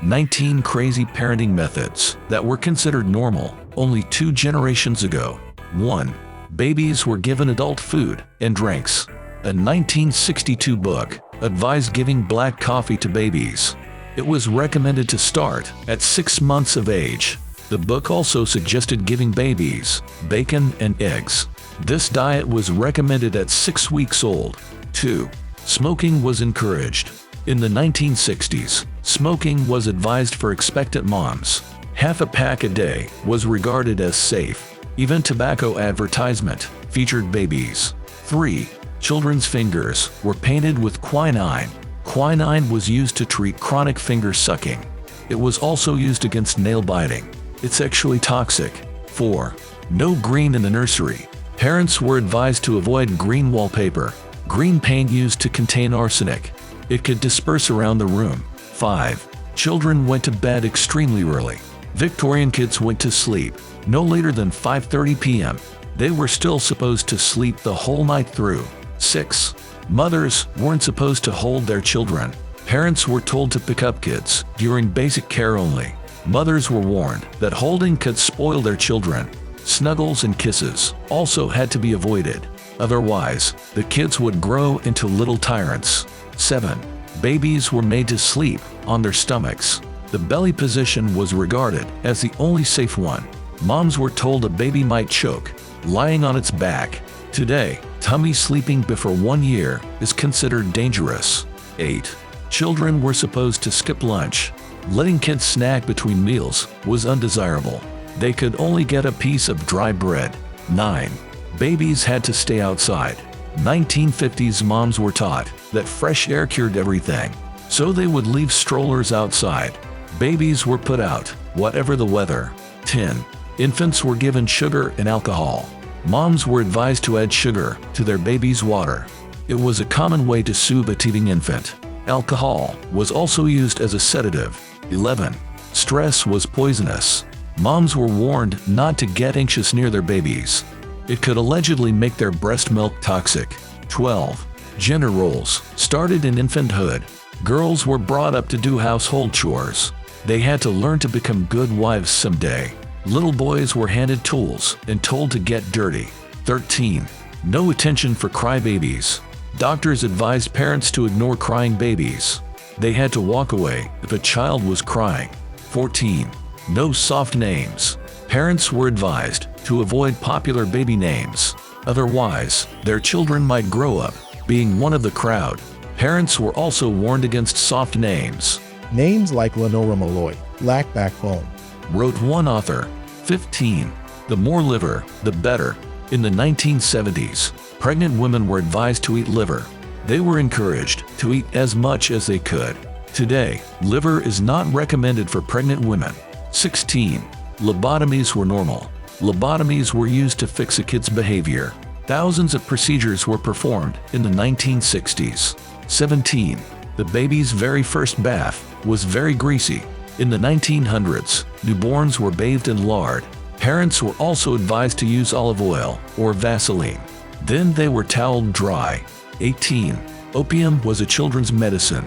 19 crazy parenting methods that were considered normal only 2 generations ago. 1. Babies were given adult food and drinks. A 1962 book advised giving black coffee to babies. It was recommended to start at 6 months of age. The book also suggested giving babies bacon and eggs. This diet was recommended at 6 weeks old. 2. Smoking was encouraged. In the 1960s, smoking was advised for expectant moms. Half a pack a day was regarded as safe. Even tobacco advertisement featured babies. 3. Children's fingers were painted with quinine. Quinine was used to treat chronic finger sucking. It was also used against nail biting. It's actually toxic. 4. No green in the nursery. Parents were advised to avoid green wallpaper. Green paint used to contain arsenic. It could disperse around the room. 5. Children went to bed extremely early. Victorian kids went to sleep no later than 5:30 p.m. They were still supposed to sleep the whole night through. 6. Mothers weren't supposed to hold their children. Parents were told to pick up kids during basic care only. Mothers were warned that holding could spoil their children. Snuggles and kisses also had to be avoided. Otherwise, the kids would grow into little tyrants. 7. Babies were made to sleep on their stomachs. The belly position was regarded as the only safe one. Moms were told a baby might choke lying on its back. Today, tummy sleeping before 1 year is considered dangerous. 8. Children were supposed to skip lunch. Letting kids snack between meals was undesirable. They could only get a piece of dry bread. 9. Babies had to stay outside. 1950s moms were taught that fresh air cured everything, so they would leave strollers outside. Babies were put out, whatever the weather. 10. Infants were given sugar and alcohol. Moms were advised to add sugar to their baby's water. It was a common way to soothe a teething infant. Alcohol was also used as a sedative. 11. Stress was poisonous. Moms were warned not to get anxious near their babies. It could allegedly make their breast milk toxic. 12. Gender roles started in infanthood. Girls were brought up to do household chores. They had to learn to become good wives someday. Little boys were handed tools and told to get dirty. 13. No attention for crybabies. Doctors advised parents to ignore crying babies. They had to walk away if a child was crying. 14. No soft names. Parents were advised to avoid popular baby names. Otherwise, their children might grow up being one of the crowd. Parents were also warned against soft names. Names like Lenora Malloy lack backbone, Wrote one author. 15. The more liver, the better. In the 1970s, pregnant women were advised to eat liver. They were encouraged to eat as much as they could. Today, liver is not recommended for pregnant women. 16. Lobotomies were normal. Lobotomies were used to fix a kid's behavior. Thousands of procedures were performed in the 1960s. 17. The baby's very first bath was very greasy. In the 1900s, newborns were bathed in lard. Parents were also advised to use olive oil or Vaseline. Then they were toweled dry. 18. Opium was a children's medicine.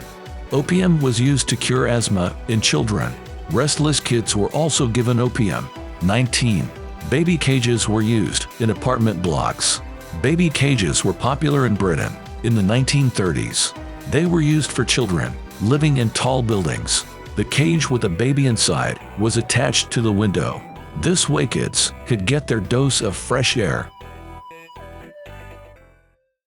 Opium was used to cure asthma in children. Restless kids were also given opium. 19. Baby cages were used in apartment blocks. Baby cages were popular in Britain in the 1930s. They were used for children living in tall buildings. The cage with a baby inside was attached to the window. This way kids could get their dose of fresh air